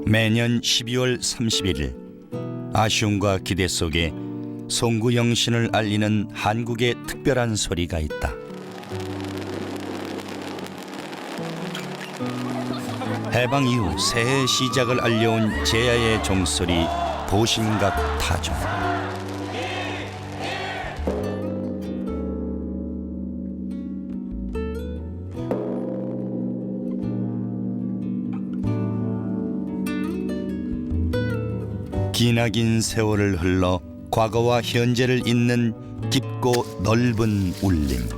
매년 12월 31일 아쉬움과 기대 속에 송구 영신을 알리는 한국의 특별한 소리가 있다. 해방 이후 새해 시작을 알려온 제야의 종소리 보신각 타종. 기나긴 세월을 흘러 과거와 현재를 잇는 깊고 넓은 울림.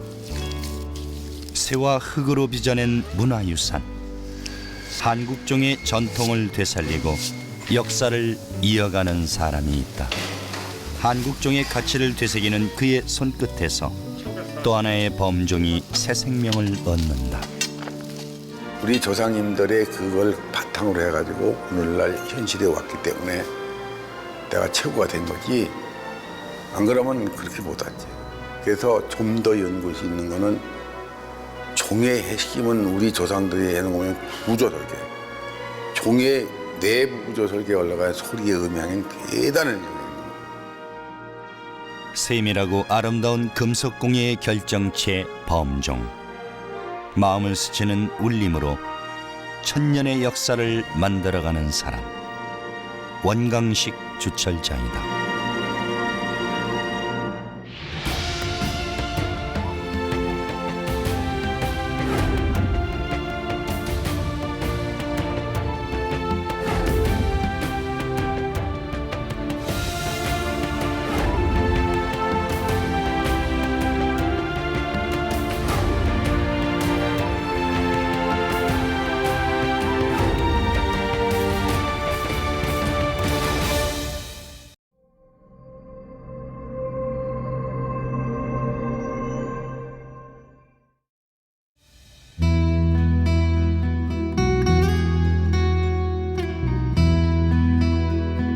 새와 흙으로 빚어낸 문화유산. 한국종의 전통을 되살리고 역사를 이어가는 사람이 있다. 한국종의 가치를 되새기는 그의 손끝에서 또 하나의 범종이 새 생명을 얻는다. 우리 조상님들의 그걸 바탕으로 해가지고 오늘날 현실에 왔기 때문에 내가 최고가 된 거지, 안 그러면 그렇게 못 왔지. 그래서 좀 더 연구할 수 있는 거는 종의 핵심은 우리 조상들이 해놓은 구조설계. 종의 내부 구조설계에 올라가야 소리의 음향은 대단한 영향입니다. 세밀하고 아름다운 금속공예의 결정체 범종. 마음을 스치는 울림으로 천년의 역사를 만들어가는 사람. 원강식 주철장이다.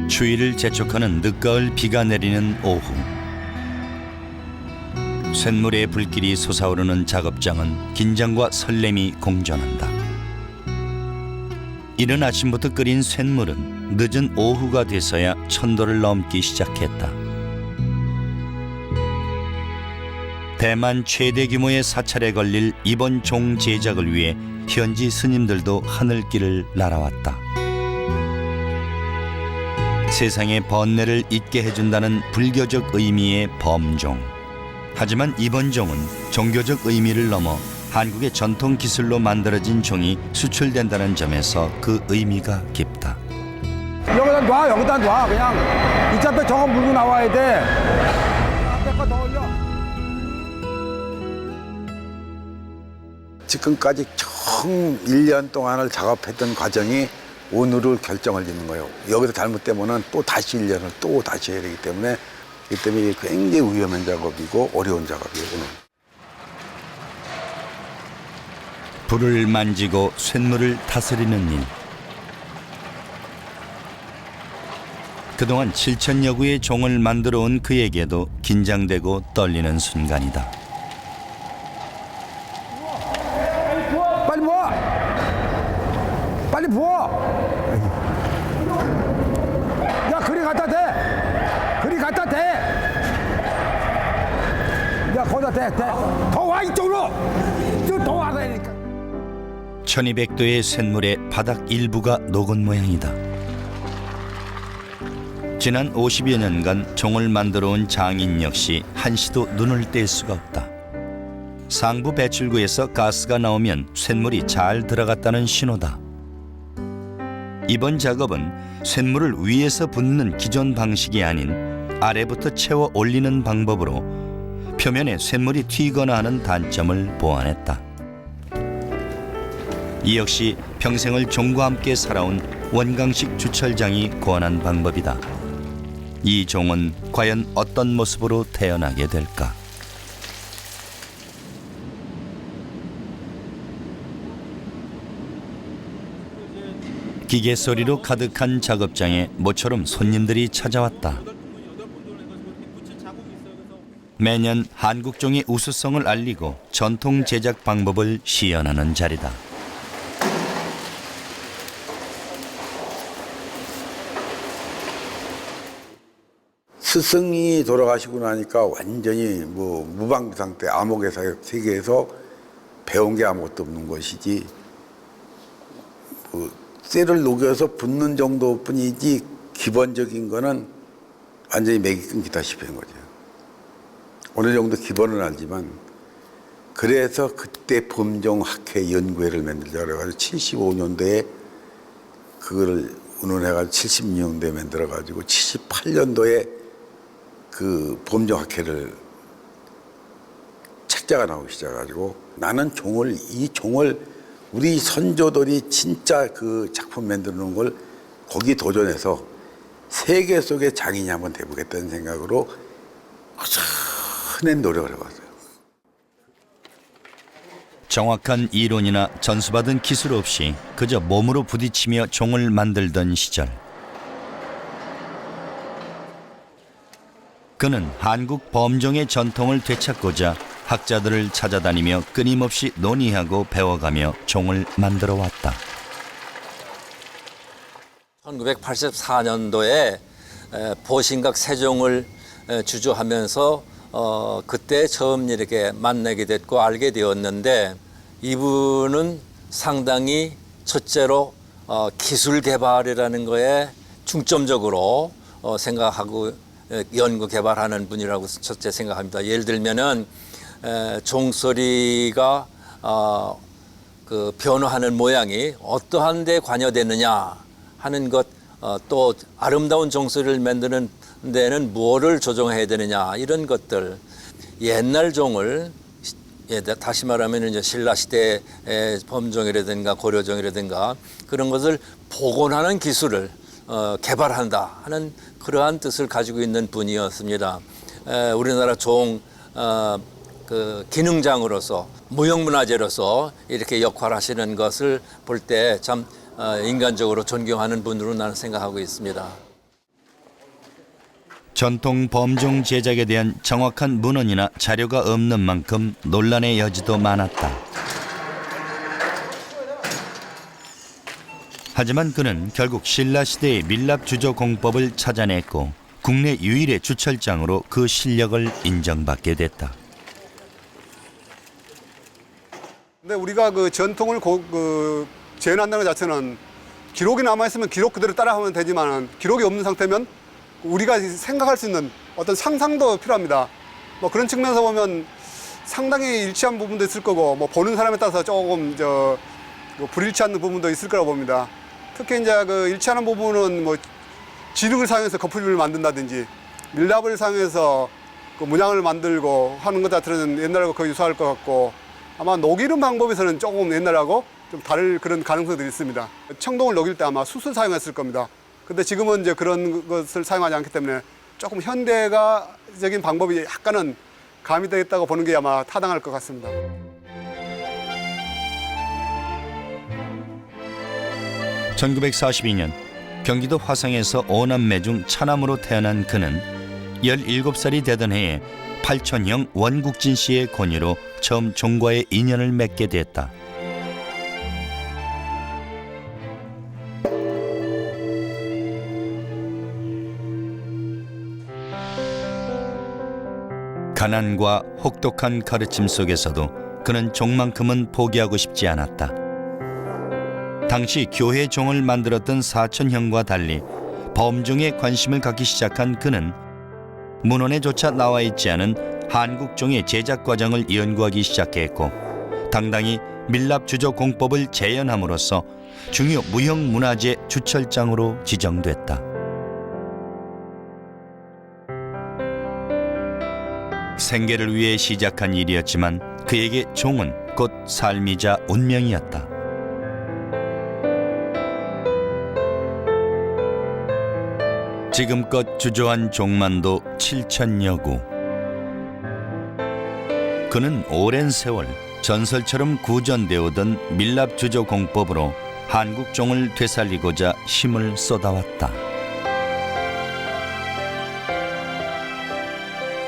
추위를 재촉하는 늦가을 비가 내리는 오후, 쇳물의 불길이 솟아오르는 작업장은 긴장과 설렘이 공존한다. 이른 아침부터 끓인 쇳물은 늦은 오후가 돼서야 1000도를 넘기 시작했다. 대만 최대 규모의 사찰에 걸릴 이번 종 제작을 위해 현지 스님들도 하늘길을 날아왔다. 세상의 번뇌를 잊게 해준다는 불교적 의미의 범종. 하지만 이번 종은 종교적 의미를 넘어 한국의 전통 기술로 만들어진 종이 수출된다는 점에서 그 의미가 깊다. 여기다 놔, 여기다 놔. 그냥 이차배 저거 물고 나와야 돼. 앞에 거 더 올려. 지금까지 총 1년 동안을 작업했던 과정이 오늘을 결정을 짓는 거예요. 여기서 잘못되면 또 다시 1년을 또 다시 해야 되기 때문에, 이 때문에 굉장히 위험한 작업이고 어려운 작업이에요, 오늘. 불을 만지고 쇳물을 다스리는 일. 그동안 7000여 구의 종을 만들어 온 그에게도 긴장되고 떨리는 순간이다. 빨리 부어! 빨리 부어! 야, 그리 갖다 대! 그리 갖다 대! 야, 거기다 대! 더 와, 이쪽으로! 더 와서 해니까. 1200도의 쇳물에 바닥 일부가 녹은 모양이다. 지난 50여 년간 종을 만들어 온 장인 역시 한시도 눈을 뗄 수가 없다. 상부 배출구에서 가스가 나오면 쇳물이 잘 들어갔다는 신호다. 이번 작업은 쇳물을 위에서 붓는 기존 방식이 아닌 아래부터 채워 올리는 방법으로 표면에 쇳물이 튀거나 하는 단점을 보완했다. 이 역시 평생을 종과 함께 살아온 원강식 주철장이 고안한 방법이다. 이 종은 과연 어떤 모습으로 태어나게 될까? 기계 소리로 가득한 작업장에 모처럼 손님들이 찾아왔다. 매년 한국종의 우수성을 알리고 전통 제작 방법을 시연하는 자리다. 스승이 돌아가시고 나니까 완전히 뭐 무방비 상태, 암흑의 세계에서 배운 게 아무것도 없는 것이지, 뭐 쇠를 녹여서 붓는 정도뿐이지 기본적인 거는 완전히 맥이 끊기다시피 한 거죠. 어느 정도 기본은 알지만, 그래서 그때 범종학회 연구회를 만들자 그래가지고 75년도에 그거를 운운해가지고 76년도에 만들어가지고 78년도에 그 범종학회를 책자가 나오기 시작해가지고, 나는 이 종을 우리 선조들이 진짜 그 작품 만들어 놓은 걸 거기 도전해서 세계 속의 장인이 한번 돼보겠다는 생각으로 흔한 노력을 해봤어요. 정확한 이론이나 전수받은 기술 없이 그저 몸으로 부딪히며 종을 만들던 시절, 그는 한국 범종의 전통을 되찾고자 학자들을 찾아다니며 끊임없이 논의하고 배워가며 종을 만들어 왔다. 1984년도에 보신각 세종을 주조하면서 그때 처음 이렇게 만나게 됐고 알게 되었는데, 이분은 상당히 첫째로 기술 개발이라는 거에 중점적으로 생각하고 연구 개발하는 분이라고 첫째 생각합니다. 예를 들면은 종소리가 그 변화하는 모양이 어떠한 데 관여되느냐 하는 것, 또 아름다운 종소리를 만드는 데는 무엇을 조정해야 되느냐, 이런 것들. 옛날 종을, 다시 말하면 이제 신라시대의 범종이라든가 고려종이라든가 그런 것을 복원하는 기술을 개발한다 하는 그러한 뜻을 가지고 있는 분이었습니다. 우리나라 종 그 기능장으로서, 무형문화재로서 이렇게 역할하시는 것을 볼 때 참 인간적으로 존경하는 분으로 나는 생각하고 있습니다. 전통 범종 제작에 대한 정확한 문헌이나 자료가 없는 만큼 논란의 여지도 많았다. 하지만 그는 결국 신라시대의 밀랍주조 공법을 찾아냈고 국내 유일의 주철장으로 그 실력을 인정받게 됐다. 근데 우리가 그 전통을 재현한다는 것 자체는 기록이 남아있으면 기록 그대로 따라하면 되지만, 기록이 없는 상태면 우리가 생각할 수 있는 어떤 상상도 필요합니다. 뭐 그런 측면에서 보면 상당히 일치한 부분도 있을 거고, 뭐 보는 사람에 따라서 조금 뭐 불일치한 부분도 있을 거라고 봅니다. 특히 이제 그 일치하는 부분은 뭐 지능을 사용해서 거풀집을 만든다든지, 밀랍을 사용해서 그 문양을 만들고 하는 것 자체는 옛날하고 거의 유사할 것 같고, 아마 녹이는 방법에서는 조금 옛날하고 좀 다를 그런 가능성들이 있습니다. 청동을 녹일 때 아마 숯을 사용했을 겁니다. 근데 지금은 이제 그런 것을 사용하지 않기 때문에 조금 현대가적인 방법이 약간은 가미되어 있다고 보는 게 아마 타당할 것 같습니다. (1942년) 경기도 화성에서 5남매 중 차남으로 태어난 그는 17살이 되던 해에 팔촌형 원국진 씨의 권유로 처음 종과의 인연을 맺게 됐다. 가난과 혹독한 가르침 속에서도 그는 종만큼은 포기하고 싶지 않았다. 당시 교회 종을 만들었던 사촌형과 달리 범종에 관심을 갖기 시작한 그는 문헌에조차 나와 있지 않은 한국종의 제작 과정을 연구하기 시작했고, 당당히 밀랍주조 공법을 재현함으로써 중요 무형문화재 주철장으로 지정됐다. 생계를 위해 시작한 일이었지만 그에게 종은 곧 삶이자 운명이었다. 지금껏 주조한 종만도 7,000여 구. 그는 오랜 세월 전설처럼 구전되어 오던 밀랍주조 공법으로 한국 종을 되살리고자 힘을 쏟아왔다.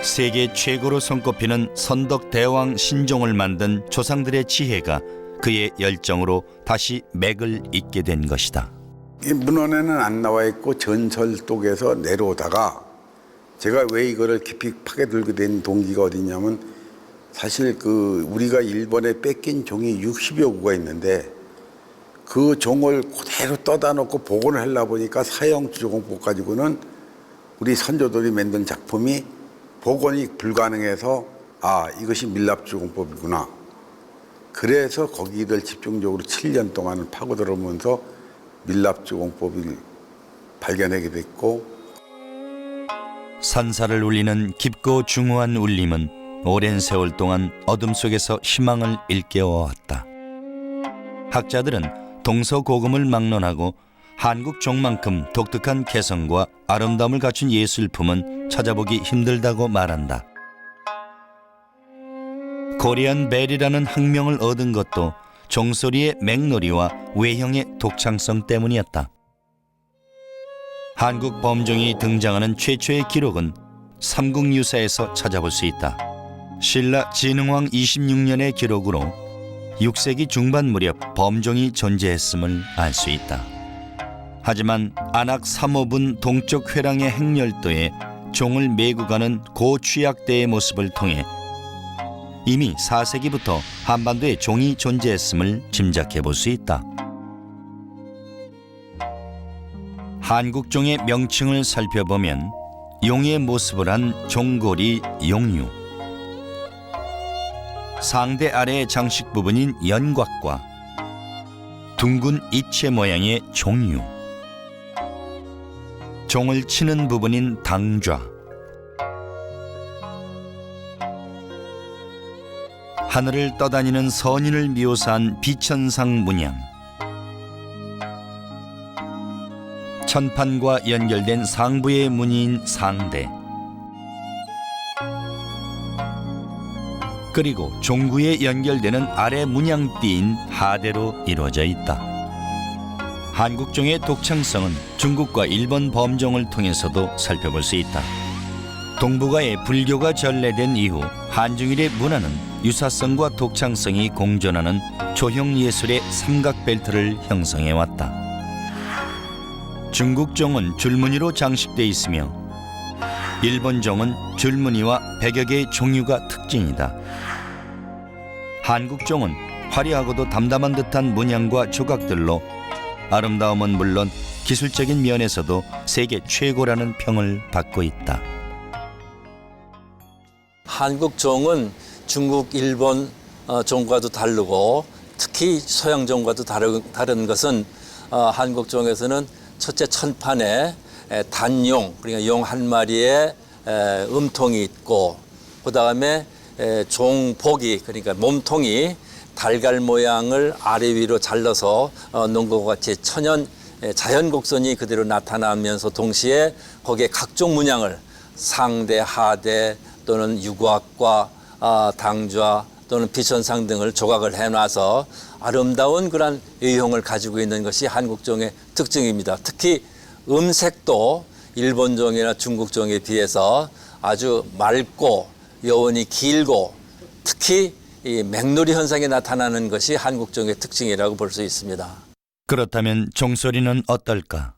세계 최고로 손꼽히는 선덕대왕 신종을 만든 조상들의 지혜가 그의 열정으로 다시 맥을 잇게 된 것이다. 이 문헌에는 안 나와 있고 전설 속에서 내려오다가 제가 왜 이거를 깊이 파고들게 된 동기가 어디냐면 사실 우리가 일본에 뺏긴 종이 60여 구가 있는데 그 종을 그대로 떠다 놓고 복원을 하려 보니까 사형 주종법 가지고는 우리 선조들이 만든 작품이 복원이 불가능해서 이것이 밀랍주공법이구나. 그래서 거기를 집중적으로 7년 동안 파고들으면서 밀랍주공법을 발견하게 됐고 산사를 울리는 깊고 중후한 울림은 오랜 세월 동안 어둠 속에서 희망을 일깨워왔다. 학자들은 동서고금을 막론하고 한국 종만큼 독특한 개성과 아름다움을 갖춘 예술품은 찾아보기 힘들다고 말한다. 코리안 벨이라는 학명을 얻은 것도 종소리의 맹놀이와 외형의 독창성 때문이었다. 한국 범종이 등장하는 최초의 기록은 삼국유사에서 찾아볼 수 있다. 신라 진흥왕 26년의 기록으로 6세기 중반 무렵 범종이 존재했음을 알 수 있다. 하지만 안악 3호분 동쪽 회랑의 행렬도에 종을 메고 가는 고취약대의 모습을 통해 이미 4세기부터 한반도에 종이 존재했음을 짐작해 볼 수 있다. 한국종의 명칭을 살펴보면 용의 모습을 한 종고리 용유, 상대 아래의 장식 부분인 연곽과 둥근 이체 모양의 종유, 종을 치는 부분인 당좌, 하늘을 떠다니는 선인을 묘사한 비천상 문양, 천판과 연결된 상부의 무늬인 상대, 그리고 종구에 연결되는 아래 문양띠인 하대로 이루어져 있다. 한국종의 독창성은 중국과 일본 범종을 통해서도 살펴볼 수 있다. 동북아에 불교가 전래된 이후 한중일의 문화는 유사성과 독창성이 공존하는 조형 예술의 삼각벨트를 형성해왔다. 중국종은 줄무늬로 장식돼 있으며 일본종은 줄무늬와 100여 개의 종유가 특징이다. 한국종은 화려하고도 담담한 듯한 문양과 조각들로 아름다움은 물론 기술적인 면에서도 세계 최고라는 평을 받고 있다. 한국종은 중국, 일본 종과도 다르고 특히 서양종과도 다른 것은 한국종에서는 첫째 천판에 단용, 그러니까 용 한 마리에 음통이 있고 그 다음에 종복이, 그러니까 몸통이 달걀 모양을 아래 위로 잘라서 놓은 것과 같이 천연 자연 곡선이 그대로 나타나면서 동시에 거기에 각종 문양을 상대, 하대 또는 유곽과 당좌 또는 비천상 등을 조각을 해놔서 아름다운 그런 의형을 가지고 있는 것이 한국종의 특징입니다. 특히 음색도 일본종이나 중국종에 비해서 아주 맑고 여운이 길고 특히 이 맹놀이 현상이 나타나는 것이 한국종의 특징이라고 볼 수 있습니다. 그렇다면 종소리는 어떨까?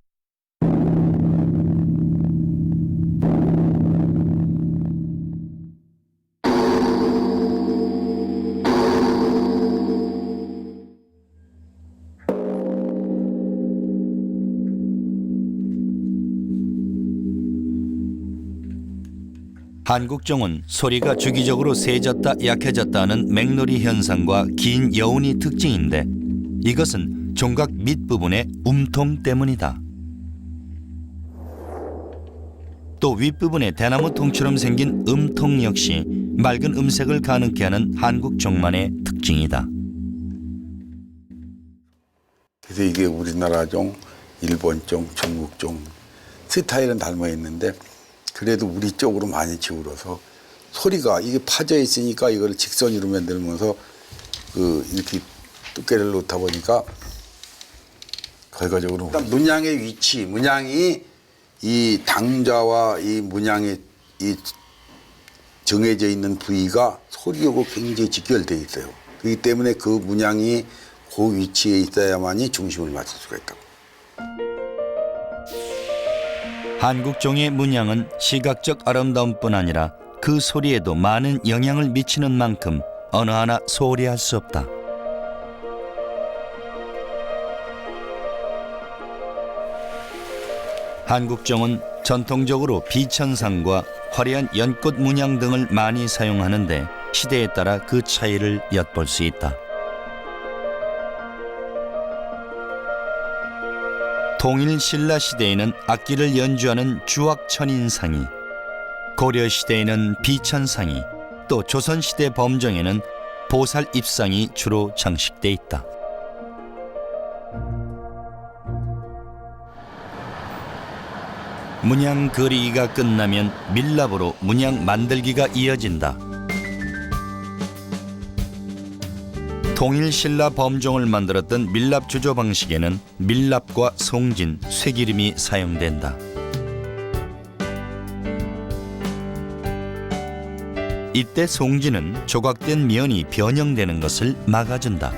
한국종은 소리가 주기적으로 세졌다 약해졌다 하는 맹놀이 현상과 긴 여운이 특징인데 이것은 종각 밑부분의 움통 때문이다. 또 윗부분에 대나무 통처럼 생긴 음통 역시 맑은 음색을 가능케 하는 한국종만의 특징이다. 그래서 이게 우리나라 종, 일본 종, 중국 종 스타일은 닮아 있는데 그래도 우리 쪽으로 많이 기울어서 소리가 이게 파져 있으니까 이걸 직선으로 만들면서 이렇게 두께를 놓다 보니까 결과적으로 일단 문양의 위치, 문양이 이 당좌와 이 문양이 이 정해져 있는 부위가 소리하고 굉장히 직결되어 있어요. 그렇기 때문에 그 문양이 그 위치에 있어야만이 중심을 맞출 수가 있다고. 한국종의 문양은 시각적 아름다움뿐 아니라 그 소리에도 많은 영향을 미치는 만큼 어느 하나 소홀히 할 수 없다. 한국종은 전통적으로 비천상과 화려한 연꽃 문양 등을 많이 사용하는데 시대에 따라 그 차이를 엿볼 수 있다. 통일 신라 시대에는 악기를 연주하는 주악천인상이, 고려 시대에는 비천상이, 또 조선 시대 범종에는 보살 입상이 주로 장식돼 있다. 문양 그리기가 끝나면 밀랍으로 문양 만들기가 이어진다. 통일 신라 범종을 만들었던 밀랍 주조 방식에는 밀랍과 송진, 쇠기름이 사용된다. 이때 송진은 조각된 면이 변형되는 것을 막아준다.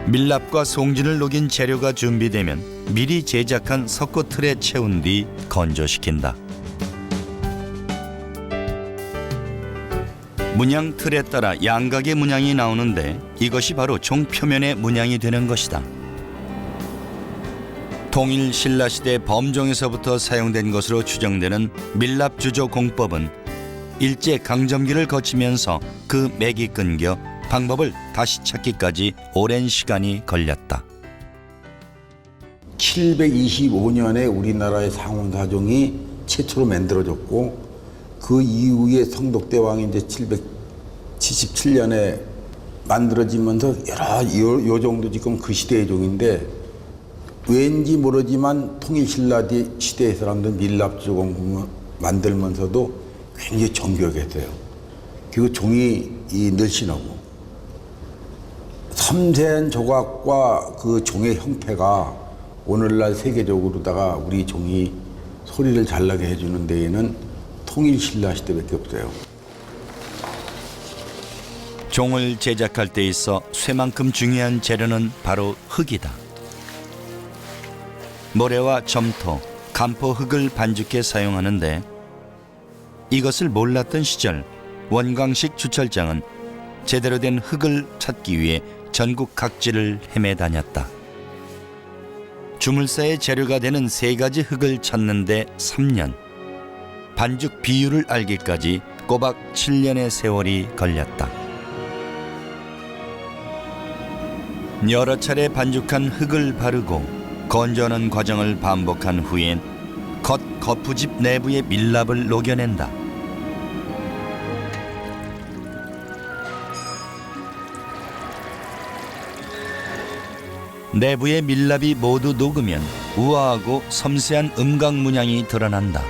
밀랍과 송진을 녹인 재료가 준비되면 미리 제작한 석고 틀에 채운 뒤 건조시킨다. 문양 틀에 따라 양각의 문양이 나오는데 이것이 바로 종 표면의 문양이 되는 것이다. 통일 신라시대 범종에서부터 사용된 것으로 추정되는 밀랍 주조 공법은 일제 강점기를 거치면서 그 맥이 끊겨 방법을 다시 찾기까지 오랜 시간이 걸렸다. 725년에 우리나라의 상원사종이 최초로 만들어졌고 그 이후에 성덕대왕이 이제 777년에 만들어지면서 요 정도 지금 그 시대의 종인데 왠지 모르지만 통일신라 시대의 사람들 밀랍주공 만들면서도 굉장히 정교했어요. 그리고 종이 늘씬하고 섬세한 조각과 그 종의 형태가 오늘날 세계적으로다가 우리 종이 소리를 잘 나게 해주는 데에는 통일신라 시대밖에 없어요. 종을 제작할 때 있어 쇠만큼 중요한 재료는 바로 흙이다. 모래와 점토, 간포 흙을 반죽해 사용하는데 이것을 몰랐던 시절 원광식 주철장은 제대로 된 흙을 찾기 위해 전국 각지를 헤매 다녔다. 주물사의 재료가 되는 3가지 흙을 찾는데 3년, 반죽 비율을 알기까지 꼬박 7년의 세월이 걸렸다. 여러 차례 반죽한 흙을 바르고 건조하는 과정을 반복한 후엔 거푸집 내부의 밀랍을 녹여낸다. 내부의 밀랍이 모두 녹으면 우아하고 섬세한 음각 문양이 드러난다.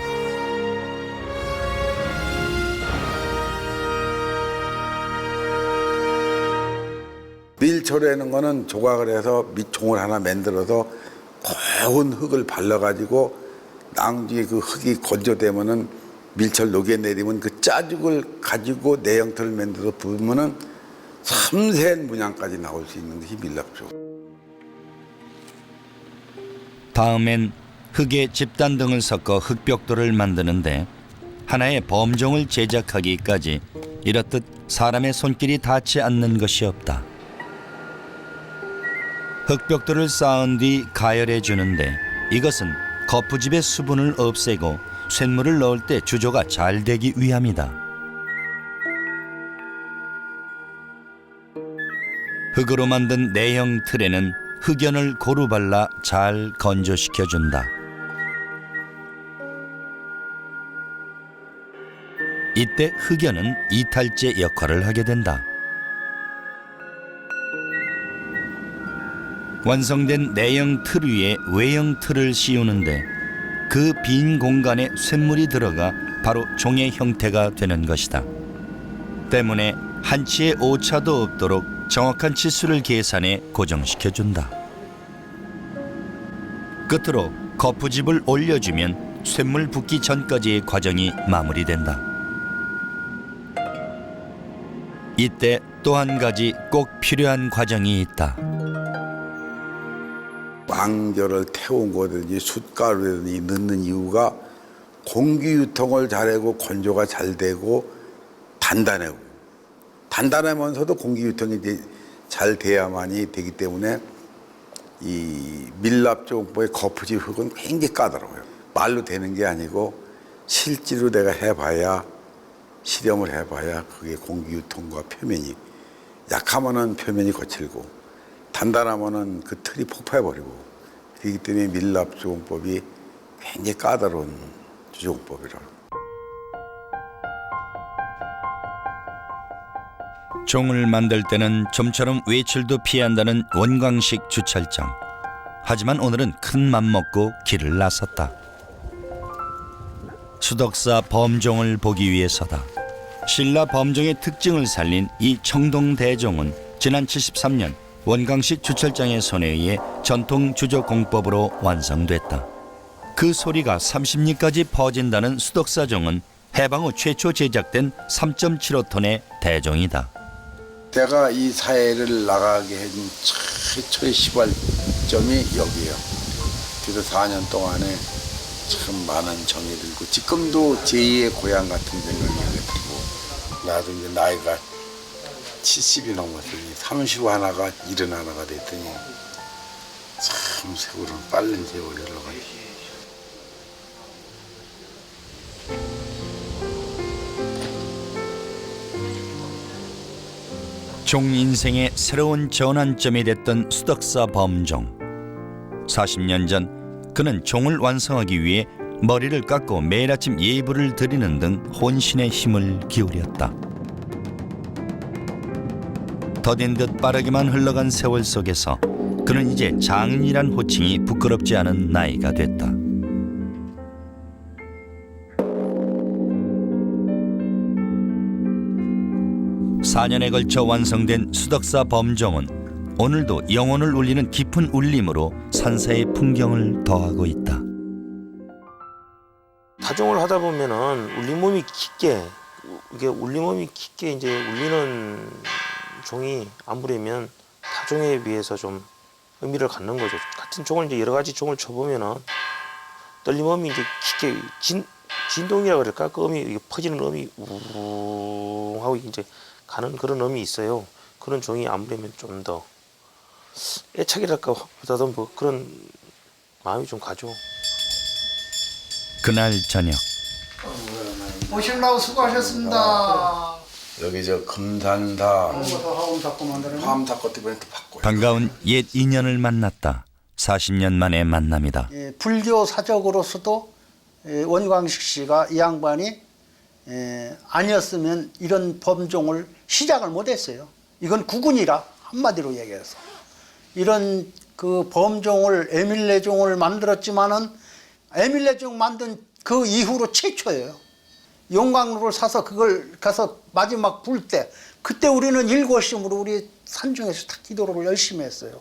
밀초라는 거는 조각을 해서 밑종을 하나 만들어서 고운 흙을 발라가지고 나중에 그 흙이 건조되면은 밀철 녹여내리면 그 짜죽을 가지고 내 형태를 만들어서 부으면은 섬세한 문양까지 나올 수 있는 것이 밀랍조. 다음엔 흙에 집단 등을 섞어 흙벽돌을 만드는데 하나의 범종을 제작하기까지 이렇듯 사람의 손길이 닿지 않는 것이 없다. 흙벽돌을 쌓은 뒤 가열해 주는데 이것은 거푸집의 수분을 없애고 쇳물을 넣을 때 주조가 잘 되기 위함이다. 흙으로 만든 내형 틀에는 흑연을 고루 발라 잘 건조시켜준다. 이때 흑연은 이탈제 역할을 하게 된다. 완성된 내형 틀 위에 외형 틀을 씌우는데 그 빈 공간에 쇳물이 들어가 바로 종의 형태가 되는 것이다. 때문에 한치의 오차도 없도록 정확한 치수를 계산해 고정시켜준다. 끝으로 거푸집을 올려주면 쇳물 붓기 전까지의 과정이 마무리된다. 이때 또 한 가지 꼭 필요한 과정이 있다. 양조를 태운 거든지 숯가루든지 넣는 이유가 공기 유통을 잘하고 건조가 잘 되고 단단하고 단단하면서도 공기 유통이 이제 잘 돼야만이 되기 때문에 이 밀랍종법의 거푸집 흙은 굉장히 까다로워요. 말로 되는 게 아니고 실제로 내가 해봐야 실험을 해봐야 그게 공기 유통과 표면이 약하면은 표면이 거칠고 단단하면은 그 틀이 폭파해버리고 그렇기 때문에 밀랍종법이 굉장히 까다로운 주종법이라. 종을 만들 때는 좀처럼 외출도 피한다는 원광식 주철장. 하지만 오늘은 큰 맘 먹고 길을 나섰다. 수덕사 범종을 보기 위해서다. 신라 범종의 특징을 살린 이 청동대종은 지난 73년 원광식 주철장의 손에 의해 전통 주조 공법으로 완성됐다. 그 소리가 30리까지 퍼진다는 수덕사종은 해방 후 최초 제작된 3.75톤의 대종이다. 내가 이 사회를 나가게 해준 최초의 시발점이 여기예요. 그래서 4년 동안에 참 많은 정이 들고 지금도 제2의 고향 같은 생각이 들고 나도 이제 나이가 70이 넘었으니 31가 71가 됐더니 참 세월은 빠른 세월이 흘러가지. 종 인생의 새로운 전환점이 됐던 수덕사 범종. 40년 전 그는 종을 완성하기 위해 머리를 깎고 매일 아침 예불을 드리는 등 혼신의 힘을 기울였다. 더딘 듯 빠르게만 흘러간 세월 속에서 그는 이제 장인이란 호칭이 부끄럽지 않은 나이가 됐다. (4년에) 걸쳐 완성된 수덕사 범종은 오늘도 영혼을 울리는 깊은 울림으로 산사의 풍경을 더하고 있다. 타종을 하다 보면은 울림몸이 깊게 이게 울림몸이 깊게 이제 울리는 종이 아무래면 타종에 비해서 좀 의미를 갖는 거죠. 같은 종을 이제 여러 가지 종을 쳐보면은 떨림음이 이제 깊게 진동이라 그럴까? 그 음이 이게 퍼지는 음이 우웅 하고 이제 가는 그런 음이 있어요. 그런 종이 아무래면 좀 더 애착이랄까 보다도 뭐 그런 마음이 좀 가죠. 그날 저녁 오시려고 수고하셨습니다. 여기 저 금산사 화엄사건 때문에 또 바꿔요. 반가운 옛 인연을 만났다. 40년 만의 만남이다. 불교 사적으로서도 원광식 씨가 이 양반이 아니었으면 이런 범종을 시작을 못했어요. 이건 구군이라 한마디로 얘기해서 이런 그 범종을 에밀레종을 만들었지만은 에밀레종 만든 그 이후로 최초예요. 용광로를 사서 그걸 가서 마지막 불 때 그때 우리는 일거심으로 우리 산중에서 탁 기도를 열심히 했어요.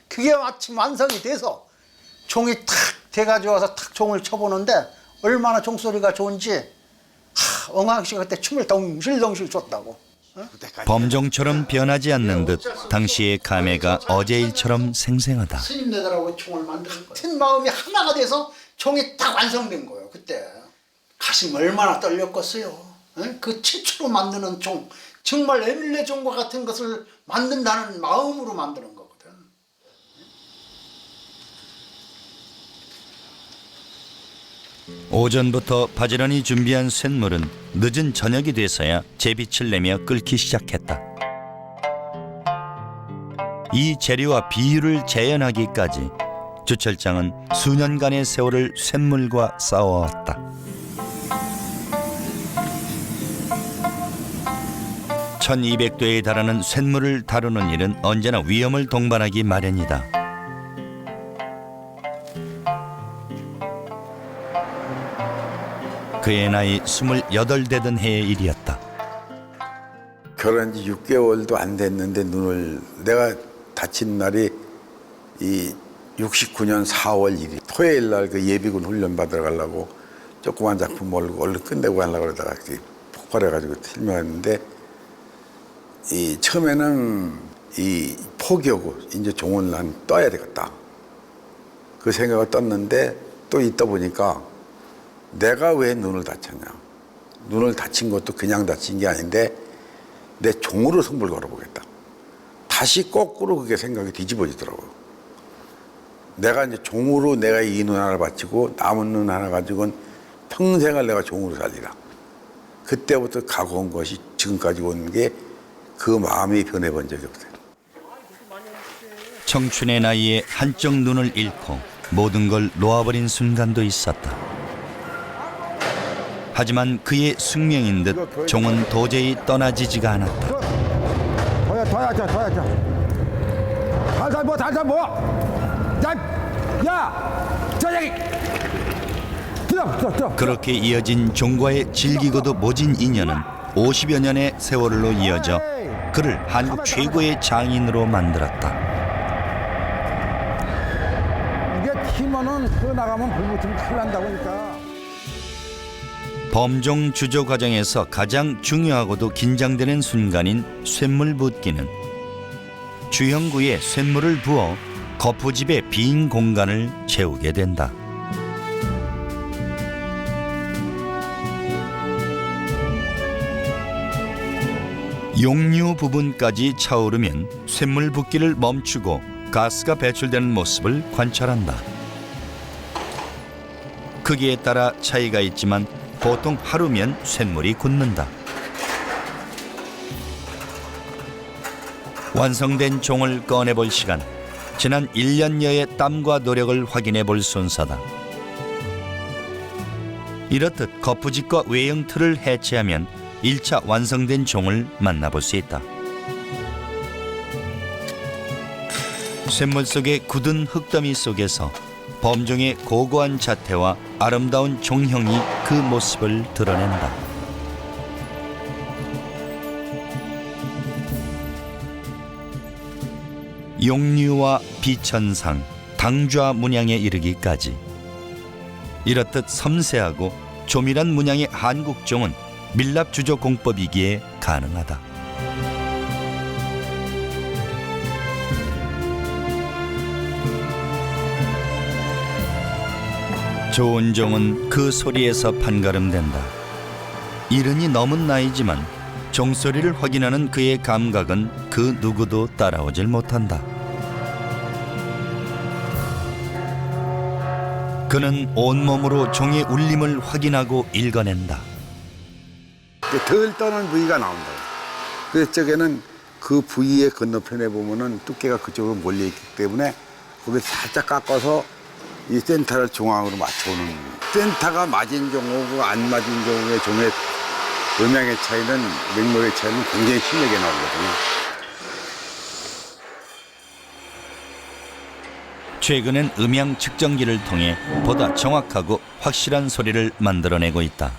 그게 마침 완성이 돼서 종이 탁 돼가지고 와서 탁 종을 쳐보는데 얼마나 종소리가 좋은지 원광식 씨가 그때 춤을 덩실덩실 췄다고. 범종처럼 변하지 않는 듯 당시의 감회가 어제 일처럼 생생하다. 스님네들하고 총을 만드는 거예요. 같은 마음이 하나가 돼서 총이 딱 완성된 거예요. 그때 가슴이 얼마나 떨렸겠어요. 그 최초로 만드는 총, 정말 에밀레 종과 같은 것을 만든다는 마음으로 만드는 거거든. 오전부터 바지런히 준비한 쇳물은 늦은 저녁이 돼서야 제빛을 내며 끓기 시작했다. 이 재료와 비율을 재현하기까지 주철장은 수년간의 세월을 쇳물과 싸워왔다. (1200도에) 달하는 쇳물을 다루는 일은 언제나 위험을 동반하기 마련이다. 그의 나이 28되던 해의 일이었다. 결혼한 지 6개월도 안 됐는데 눈을 내가 다친 날이 이 69년 4월 1일 토요일 날 그 예비군 훈련 받으러 가려고 조그만 작품 얼른 끝내고 가려고 그러다가 폭발해가지고 실명했는데 이 처음에는 이 포기하고 이제 종을 난 떠야 되겠다. 그 생각을 떴는데 또 있다 보니까 내가 왜 눈을 다쳤냐. 눈을 다친 것도 그냥 다친 게 아닌데 내 종으로 승부를 걸어보겠다. 다시 거꾸로 그게 생각이 뒤집어지더라고요. 내가 이제 종으로 내가 이 눈 하나 바치고 남은 눈 하나 가지고는 평생을 내가 종으로 살리라. 그때부터 각오한 것이 지금까지 온 게 그 마음이 변해본 적이 없어요. 청춘의 나이에 한쪽 눈을 잃고 모든 걸 놓아버린 순간도 있었다. 하지만 그의 숙명인 듯 종은 도저히 떠나지지가 않았다. 더야. 달달 뭐. 야, 저 여기. 들어. 그렇게 이어진 종과의 질기고도 모진 인연은 50여 년의 세월로 이어져 그를 한국 최고의 장인으로 만들었다. 이게 팀원은 그 나가면 불붙으면 큰일 난다고 하니까. 범종 주조 과정에서 가장 중요하고도 긴장되는 순간인 쇳물 붓기는 주형구에 쇳물을 부어 거푸집의 빈 공간을 채우게 된다. 용류 부분까지 차오르면 쇳물 붓기를 멈추고 가스가 배출되는 모습을 관찰한다. 크기에 따라 차이가 있지만 보통 하루면 쇳물이 굳는다. 완성된 종을 꺼내볼 시간, 지난 1년여의 땀과 노력을 확인해 볼 순서다. 이렇듯 거푸집과 외형 틀을 해체하면 1차 완성된 종을 만나볼 수 있다. 쇳물 속의 굳은 흙더미 속에서 범종의 고고한 자태와 아름다운 종형이 그 모습을 드러낸다. 용류와 비천상, 당좌 문양에 이르기까지 이렇듯 섬세하고 조밀한 문양의 한국종은 밀랍주조 공법이기에 가능하다. 좋은 종은 그 소리에서 판가름된다. 이른이 넘은 나이지만 종소리를 확인하는 그의 감각은 그 누구도 따라오질 못한다. 그는 온몸으로 종의 울림을 확인하고 읽어낸다. 덜 떠는 부위가 나온다고. 그래서 저게는 그 부위의 건너편에 보면은 두께가 그쪽으로 몰려있기 때문에 거기 살짝 깎아서 이 센터를 중앙으로 맞춰오는. 센터가 맞은 종하고 안 맞은 종의 음향의 차이는, 맥락의 차이는 굉장히 심하게 나오거든요. 최근엔 음향 측정기를 통해 보다 정확하고 확실한 소리를 만들어내고 있다.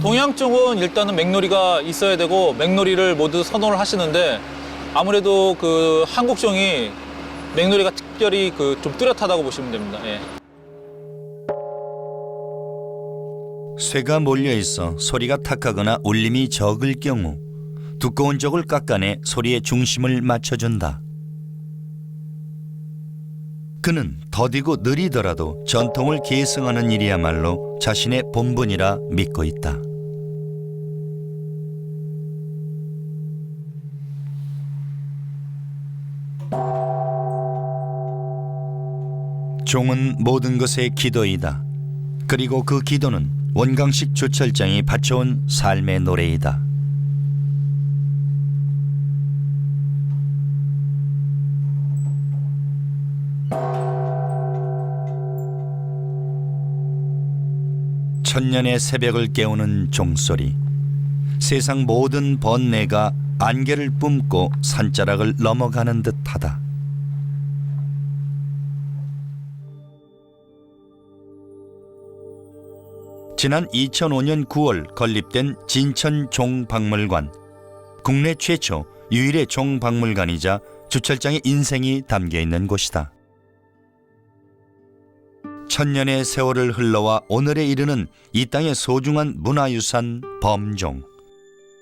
동양종은 일단은 맥놀이가 있어야 되고 맥놀이를 모두 선호를 하시는데 아무래도 그 한국종이 맥놀이가 특별히 좀 뚜렷하다고 보시면 됩니다. 예. 쇠가 몰려 있어 소리가 탁하거나 울림이 적을 경우 두꺼운 쪽을 깎아내 소리의 중심을 맞춰준다. 그는 더디고 느리더라도 전통을 계승하는 일이야말로 자신의 본분이라 믿고 있다. 종은 모든 것의 기도이다. 그리고 그 기도는 원강식 조철장이 바쳐온 삶의 노래이다. 천년의 새벽을 깨우는 종소리. 세상 모든 번뇌가 안개를 뿜고 산자락을 넘어가는 듯하다. 지난 2005년 9월 건립된 진천 종박물관. 국내 최초 유일의 종박물관이자 주철장의 인생이 담겨 있는 곳이다. 천년의 세월을 흘러와 오늘에 이르는 이 땅의 소중한 문화유산 범종.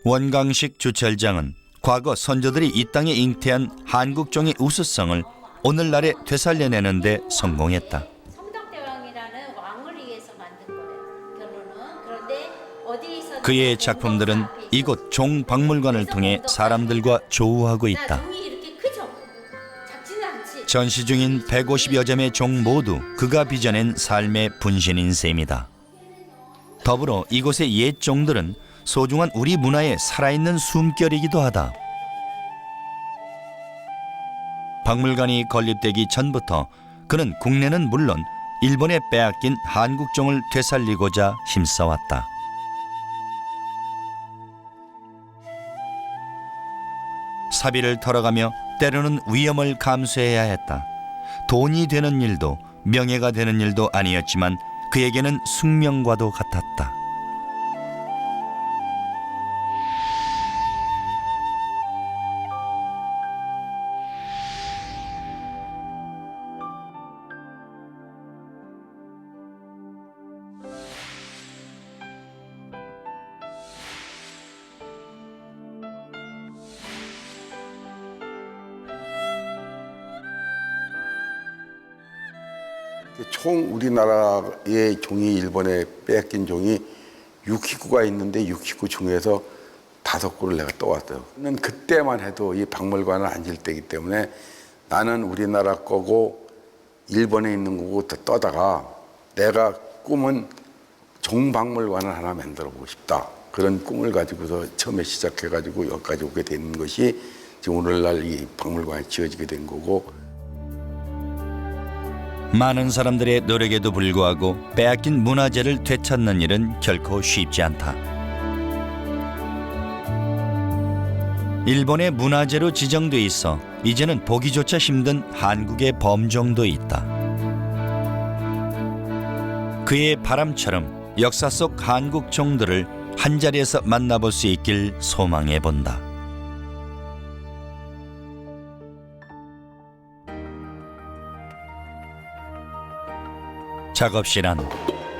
원광식 주철장은 과거 선조들이 이 땅에 잉태한 한국종의 우수성을 오늘날에 되살려내는 데 성공했다. 성덕대왕이라는 왕을 위해서 만든 거래요. 결론은. 그런데 어디에서 그의 작품들은 이곳 종박물관을 통해 사람들과 조우하고 있다. 종이 이렇게 크죠? 작지는 않지. 전시 중인 150여 점의 종 모두 그가 빚어낸 삶의 분신인 셈이다. 더불어 이곳의 옛 종들은 소중한 우리 문화의 살아있는 숨결이기도 하다. 박물관이 건립되기 전부터 그는 국내는 물론 일본에 빼앗긴 한국종을 되살리고자 힘써왔다. 사비를 털어가며 때로는 위험을 감수해야 했다. 돈이 되는 일도 명예가 되는 일도 아니었지만 그에게는 숙명과도 같았다. 총 우리나라의 종이 일본에 뺏긴 종이 6기구가 있는데 6기구 중에서 5구를 내가 떠왔어요. 그때만 해도 이 박물관을 앉을 때이기 때문에 나는 우리나라 거고 일본에 있는 거고 떠다가 내가 꿈은 종박물관을 하나 만들어 보고 싶다. 그런 꿈을 가지고서 처음에 시작해가지고 여기까지 오게 된 것이 지금 오늘날 이 박물관이 지어지게 된 거고. 많은 사람들의 노력에도 불구하고 빼앗긴 문화재를 되찾는 일은 결코 쉽지 않다. 일본의 문화재로 지정돼 있어 이제는 보기조차 힘든 한국의 범종도 있다. 그의 바람처럼 역사 속 한국 종들을 한자리에서 만나볼 수 있길 소망해 본다. 작업실 안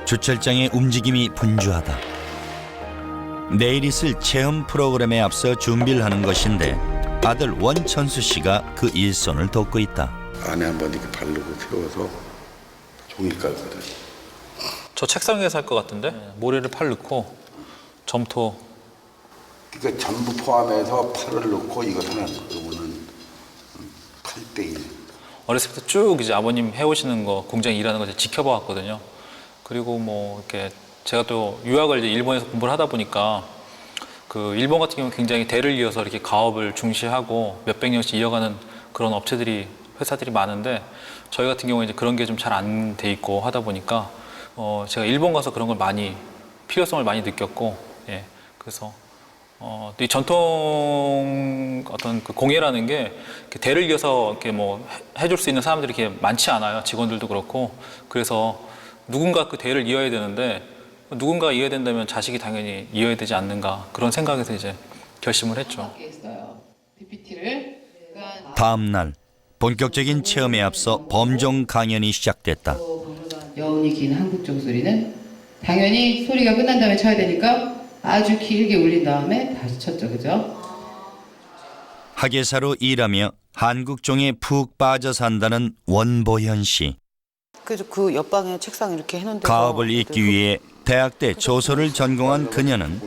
주철장의 움직임이 분주하다. 내일 있을 체험 프로그램에 앞서 준비를 하는 것인데 아들 원천수 씨가 그 일손을 돕고 있다. 안에 한번 이렇게 바르고 세워서 종이 깔거든. 저 책상 위에서 할 것 같은데? 모래를 팔 넣고 점토. 그러니까 전부 포함해서 팔을 넣고 이거 하나 넣으면은 8대1. 어렸을 때 쭉 이제 아버님 해오시는 거, 공장 일하는 거 지켜봐 왔거든요. 그리고 뭐 이렇게 제가 또 유학을 이제 일본에서 공부를 하다 보니까 그 일본 같은 경우는 굉장히 대를 이어서 이렇게 가업을 중시하고 몇백 년씩 이어가는 그런 업체들이 회사들이 많은데 저희 같은 경우에 이제 그런 게 좀 잘 안 돼 있고 하다 보니까 제가 일본 가서 그런 걸 많이 필요성을 많이 느꼈고 예 그래서 이 전통 어떤 그 공예라는 게 대를 이어서 이렇게 뭐 해줄 수 있는 사람들이 이렇게 많지 않아요. 직원들도 그렇고. 그래서 누군가 그 대를 이어야 되는데 누군가 이어야 된다면 자식이 당연히 이어야 되지 않는가 그런 생각에서 이제 결심을 했죠. 다음 날 본격적인 체험에 앞서 범종 강연이 시작됐다. 여운이 긴 한국종 소리는 당연히 소리가 끝난 다음에 쳐야 되니까 아주 길게 울린 다음에 다시 쳤죠, 그죠? 학예사로 일하며 한국종에 푹 빠져 산다는 원보현 씨. 그래서 그 옆방에 책상 이렇게 해놓은 데서 가업을 잇기 위해 대학 때 조소를 전공한 그녀는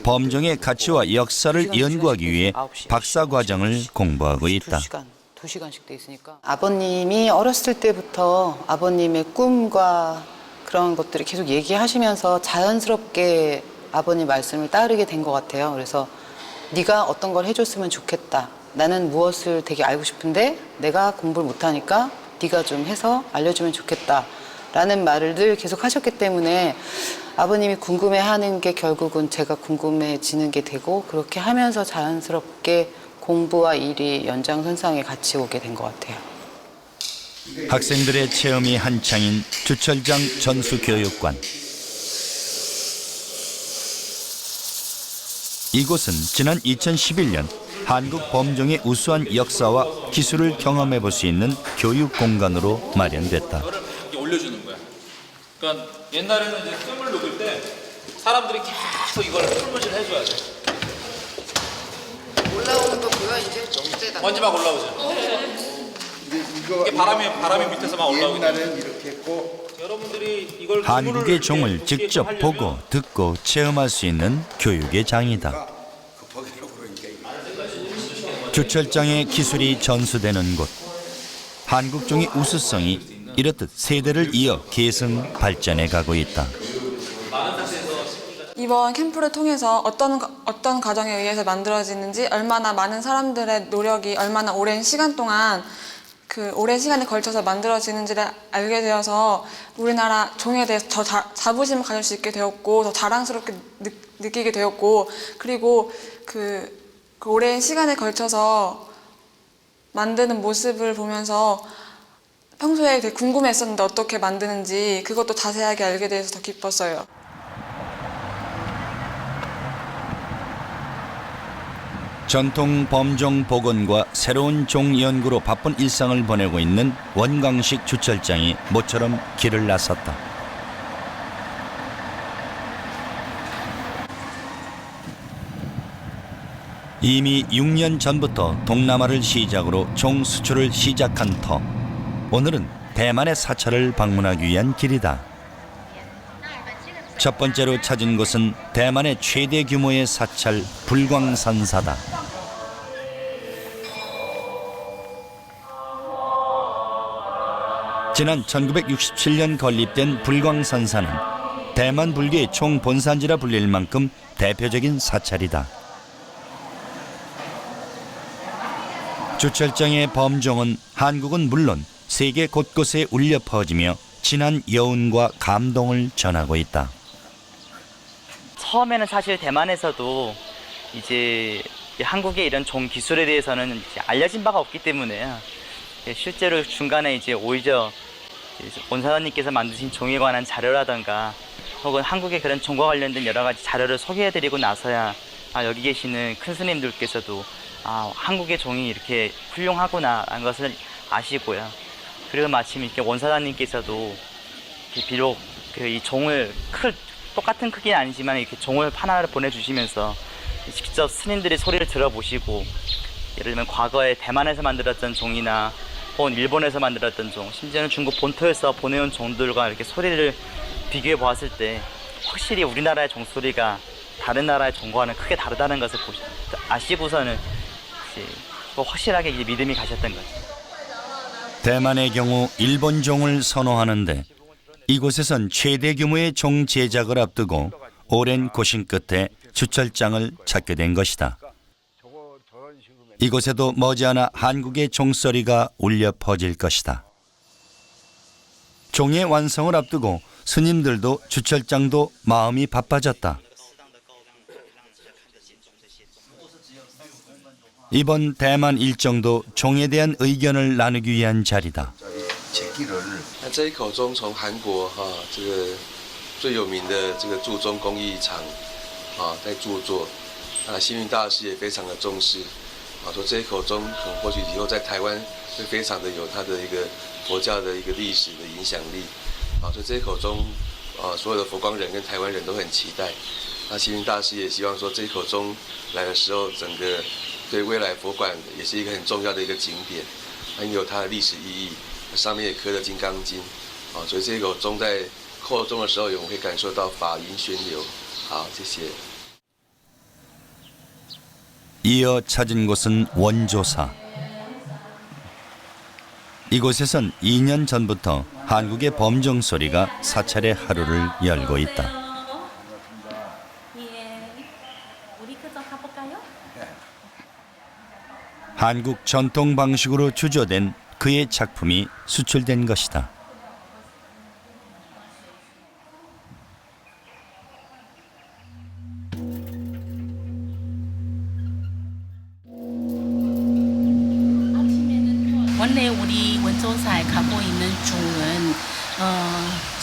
범종의 가치와 역사를 연구하기 위해 박사 과정을 공부하고 있다. 2시간씩 돼 있으니까. 아버님이 어렸을 때부터 아버님의 꿈과 그런 것들을 계속 얘기하시면서 자연스럽게 아버님 말씀을 따르게 된 것 같아요. 그래서 네가 어떤 걸 해줬으면 좋겠다. 나는 무엇을 되게 알고 싶은데 내가 공부를 못하니까 네가 좀 해서 알려주면 좋겠다. 라는 말을 늘 계속 하셨기 때문에 아버님이 궁금해하는 게 결국은 제가 궁금해지는 게 되고 그렇게 하면서 자연스럽게 공부와 일이 연장선상에 같이 오게 된 것 같아요. 학생들의 체험이 한창인 주철장 전수교육관. 이곳은 지난 2011년 한국 범종의 우수한 역사와 기술을 경험해 볼 수 있는 교육 공간으로 마련됐다. 올려주는 거야. 그러니까 옛날에는 이제 뜸을 녹일 때 사람들이 계속 이걸 풀무실 해줘야 돼. 올라오는 거 보여 이제 너무 먼지 막 올라오죠. 이게 바람이 밑에서 막 올라오고. 옛날에는 이렇게 했고 여러분들이 이걸 한국의 종을 직접 보고 듣고 체험할 수 있는 교육의 장이다. 주철장의 기술이 전수되는 곳. 한국종의 우수성이 이렇듯 세대를 이어 계승 발전해 가고 있다. 이번 캠프를 통해서 어떤 과정에 의해서 만들어지는지, 얼마나 많은 사람들의 노력이 얼마나 오랜 시간 동안 그 오랜 시간에 걸쳐서 만들어지는지를 알게 되어서 우리나라 종에 대해서 더 자부심을 가질 수 있게 되었고, 더 자랑스럽게 느끼게 되었고, 그리고 그 오랜 시간에 걸쳐서 만드는 모습을 보면서 평소에 되게 궁금했었는데 어떻게 만드는지 그것도 자세하게 알게 돼서 더 기뻤어요. 전통 범종 복원과 새로운 종 연구로 바쁜 일상을 보내고 있는 원광식 주철장이 모처럼 길을 나섰다. 이미 6년 전부터 동남아를 시작으로 종 수출을 시작한 터. 오늘은 대만의 사찰을 방문하기 위한 길이다. 첫 번째로 찾은 곳은 대만의 최대 규모의 사찰 불광산사다. 지난 1967년 건립된 불광산사는 대만 불교의 총본산지라 불릴 만큼 대표적인 사찰이다. 주철장의 범종은 한국은 물론 세계 곳곳에 울려 퍼지며 진한 여운과 감동을 전하고 있다. 처음에는 사실 대만에서도 이제 한국의 이런 종 기술에 대해서는 이제 알려진 바가 없기 때문에 실제로 중간에 이제 오히려 원사장님께서 만드신 종에 관한 자료라던가 혹은 한국의 그런 종과 관련된 여러 가지 자료를 소개해드리고 나서야 여기 계시는 큰 스님들께서도 한국의 종이 이렇게 훌륭하구나 라는 것을 아시고요. 그리고 마침 이렇게 원사장님께서도 비록 이 종을 똑같은 크기는 아니지만 이렇게 종을 하나를 보내주시면서 직접 스님들의 소리를 들어보시고, 예를 들면 과거에 대만에서 만들었던 종이나 혹은 일본에서 만들었던 종, 심지어는 중국 본토에서 보내온 종들과 이렇게 소리를 비교해 보았을 때 확실히 우리나라의 종소리가 다른 나라의 종과는 크게 다르다는 것을 아시고서는 확실하게 믿음이 가셨던 거죠. 대만의 경우 일본 종을 선호하는데 이곳에선 최대 규모의 종 제작을 앞두고 오랜 고심 끝에 주철장을 찾게 된 것이다. 이곳에도 머지않아 한국의 종소리가 울려 퍼질 것이다. 종의 완성을 앞두고 스님들도 주철장도 마음이 바빠졌다. 이번 대만 일정도 종에 대한 의견을 나누기 위한 자리다. 这一口钟从韩国这个最有名的这个铸钟工艺厂在铸作，星云大师也非常的重视，说这一口钟可能或许以后在台湾会非常的有它的一个佛教的一个历史的影响力，所以这一口钟所有的佛光人跟台湾人都很期待。那星云大师也希望说这一口钟来的时候，整个对未来佛馆也是一个很重要的一个景点，很有它的历史意义。上面也刻了《金刚经》，所以这口钟在扣钟的时候，我们会感受到法音宣流。好，谢谢。 이어 찾은 곳은 원조사. 이곳에선 2년 전부터 한국의 범종 소리가 사찰의 하루를 열고 있다. 한국 전통 방식으로 주조된 그의 작품이 수출된 것이다. 원래 우리 원조사에 갖고 있는 종은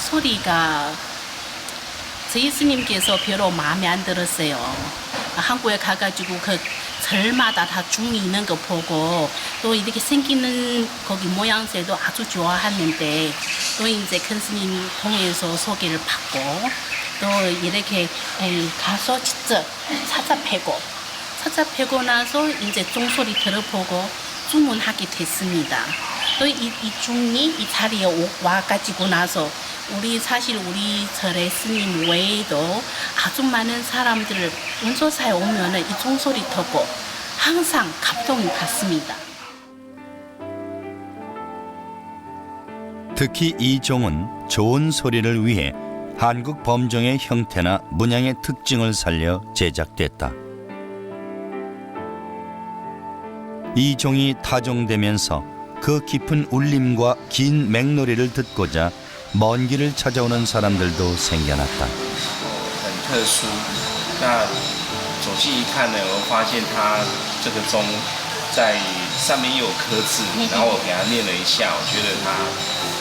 소리가 저희 스님께서 별로 마음에 안 들었어요. 한국에 가가지고 그 절마다 다 중이 있는 거 보고 또 이렇게 생기는 거기 모양새도 아주 좋아하는데 또 이제 큰 스님 통해서 소개를 받고 또 이렇게 가서 직접 찾아뵈고 나서 이제 종소리 들어보고 주문하게 됐습니다. 또 이 중이 이 자리에 와가지고 나서 우리 절의 스님 외에도 아주 많은 사람들을 원소사에 오면은 이 종소리 듣고 항상 감동을 받습니다. 특히 이 종은 좋은 소리를 위해 한국 범종의 형태나 문양의 특징을 살려 제작됐다. 이 종이 타종되면서 그 깊은 울림과 긴 맹놀이를 듣고자 먼 길을 찾아오는 사람들도 생겨났다. 很特殊。那走近一看呢，我发现它这个钟在上面又有刻字，然后我给它念了一下，我觉得它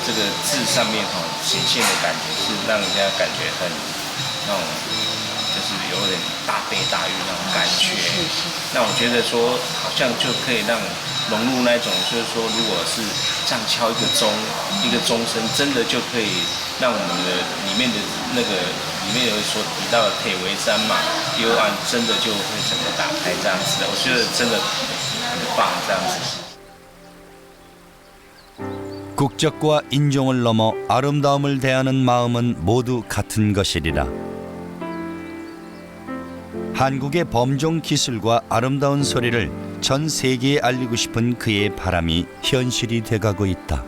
这个字上面显现的感觉是让人家感觉很那种，就是有点大悲大欲那种感觉。那我觉得说好像就可以让融入那种，就是说如果是这样敲一个钟，一个钟声，真的就可以让我们的里面的那个里面有所提到的铁围山嘛，幽暗真的就会整个打开这样子的，我觉得真的很棒这样子。 국적과 인종을 넘어 아름다움을 대하는 마음은 모두 같은 것이리라. 한국의 범종 기술과 아름다운 소리를 전 세계에 알리고 싶은 그의 바람이 현실이 돼가고 있다.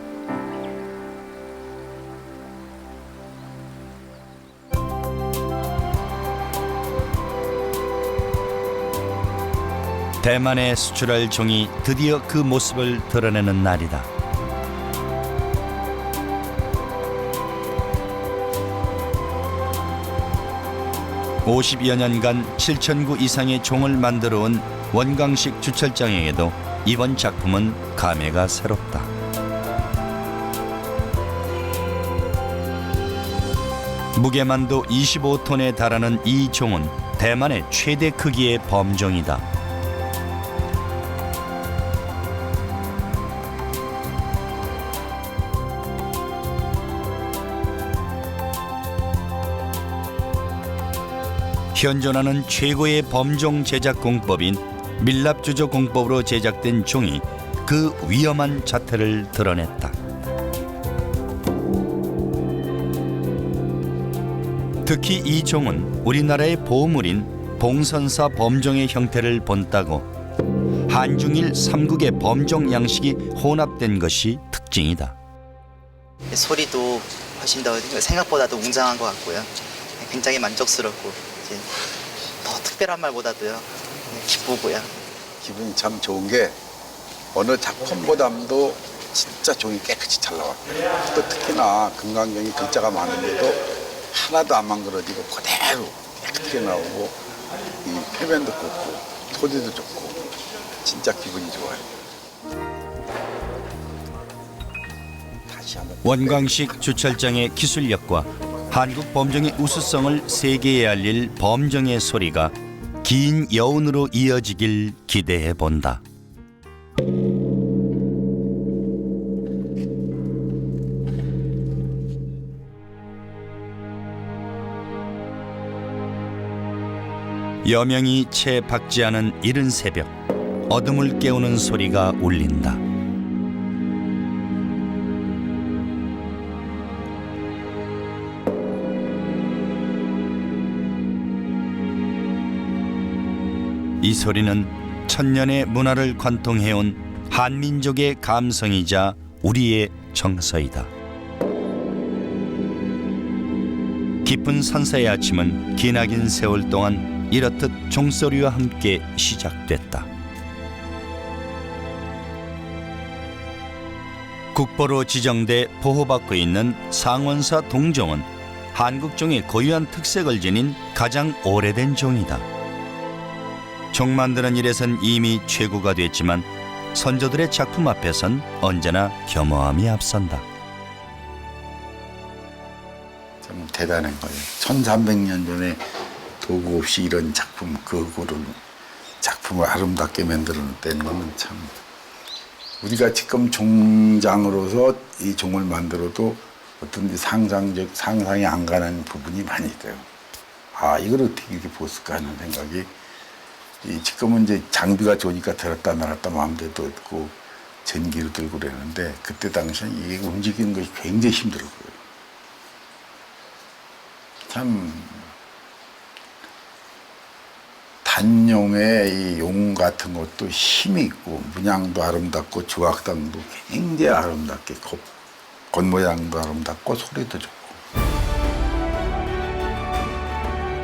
대만에 수출할 종이 드디어 그 모습을 드러내는 날이다. (50여 년간) 7,000구 이상의 종을 만들어 온 원광식 주철장에게도 이번 작품은 감회가 새롭다. 무게만도 25톤에 달하는 이 종은 대만의 최대 크기의 범종이다. 현존하는 최고의 범종 제작 공법인 밀랍주조 공법으로 제작된 종이 그 위험한 자태를 드러냈다. 특히 이 종은 우리나라의 보물인 봉선사 범종의 형태를 본따고 한중일 3국의 범종 양식이 혼합된 것이 특징이다. 소리도 훨씬 더 생각보다도 웅장한 것 같고요. 굉장히 만족스럽고 더 특별한 말보다도요 기쁘고요. 기분이 참 좋은 게 어느 작품보다도 진짜 종이 깨끗이 잘 나왔고요. 또 특히나 금강경이 글자가 많은데도 하나도 안 망그러지고 그대로 깨끗하게 나오고 이 표면도 곱고 소리도 좋고 진짜 기분이 좋아요. 원광식 주철장의 기술력과 한국 범종의 우수성을 세계에 알릴 범종의 소리가 긴 여운으로 이어지길 기대해 본다. 여명이 채 박지 않은 이른 새벽, 어둠을 깨우는 소리가 울린다. 이 소리는 천년의 문화를 관통해온 한민족의 감성이자 우리의 정서이다. 깊은 산사의 아침은 기나긴 세월 동안 이렇듯 종소리와 함께 시작됐다. 국보로 지정돼 보호받고 있는 상원사 동종은 한국종의 고유한 특색을 지닌 가장 오래된 종이다. 종 만드는 일에선 이미 최고가 됐지만 선조들의 작품 앞에선 언제나 겸허함이 앞선다. 참 대단한 거예요. 1300년 전에 도구 없이 이런 작품, 그 고른 작품 작품을 아름답게 만들어냈다는 것은 참 우리가 지금 종장으로서 이 종을 만들어도 어떤지 상상이 안 가는 부분이 많이 있어요. 아, 이걸 어떻게 이렇게 보았을까 하는 생각이 지금은 이제 장비가 좋으니까 들었다 놨다 마음대로 없고 전기로 들고 그랬는데 그때 당시엔 이게 움직이는 것이 굉장히 힘들었고요. 참 단용의 이 용 같은 것도 힘이 있고 문양도 아름답고 조각상도 굉장히 아름답게 겉모양도 아름답고 소리도 좋고.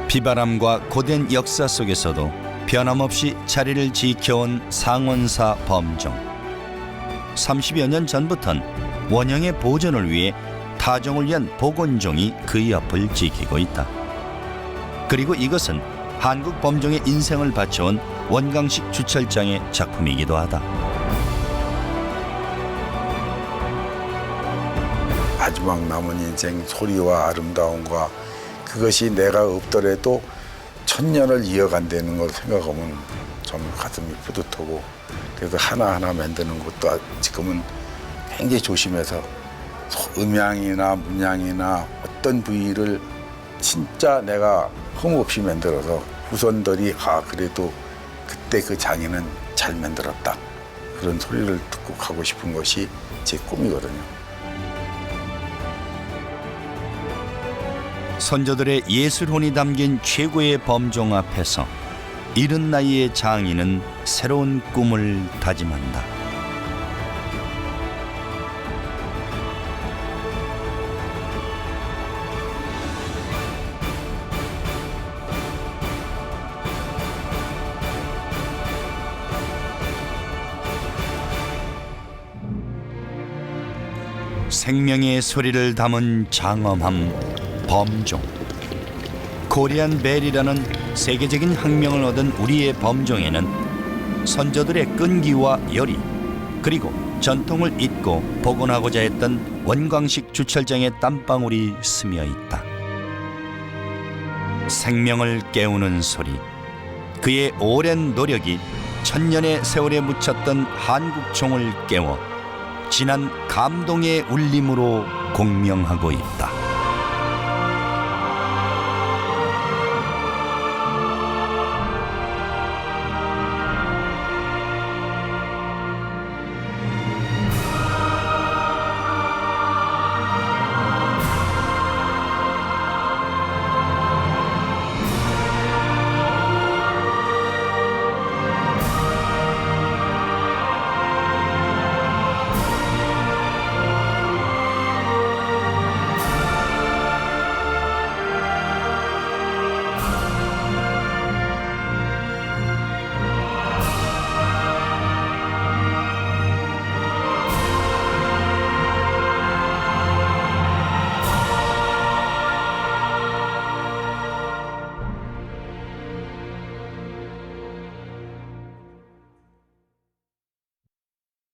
비바람과 고된 역사 속에서도 변함없이 자리를 지켜온 상원사 범종. 30여 년 전부터는 원형의 보존을 위해 타종을 위한 복원종이 그 옆을 지키고 있다. 그리고 이것은 한국 범종의 인생을 바쳐온 원광식 주철장의 작품이기도 하다. 마지막 남은 인생 소리와 아름다움과 그것이 내가 없더라도 천년을 이어간다는 걸 생각하면 참 가슴이 뿌듯하고 그래서 하나하나 만드는 것도 지금은 굉장히 조심해서 음양이나 문양이나 어떤 부위를 진짜 내가 흠없이 만들어서 후손들이 그래도 그때 그 장인은 잘 만들었다 그런 소리를 듣고 가고 싶은 것이 제 꿈이거든요. 선조들의 예술혼이 담긴 최고의 범종 앞에서 이른 나이의 장인은 새로운 꿈을 다짐한다. 생명의 소리를 담은 장엄함 범종. 코리안 벨이라는 세계적인 학명을 얻은 우리의 범종에는 선조들의 끈기와 열의 그리고 전통을 잇고 복원하고자 했던 원광식 주철장의 땀방울이 스며 있다. 생명을 깨우는 소리, 그의 오랜 노력이 천년의 세월에 묻혔던 한국종을 깨워 진한 감동의 울림으로 공명하고 있다.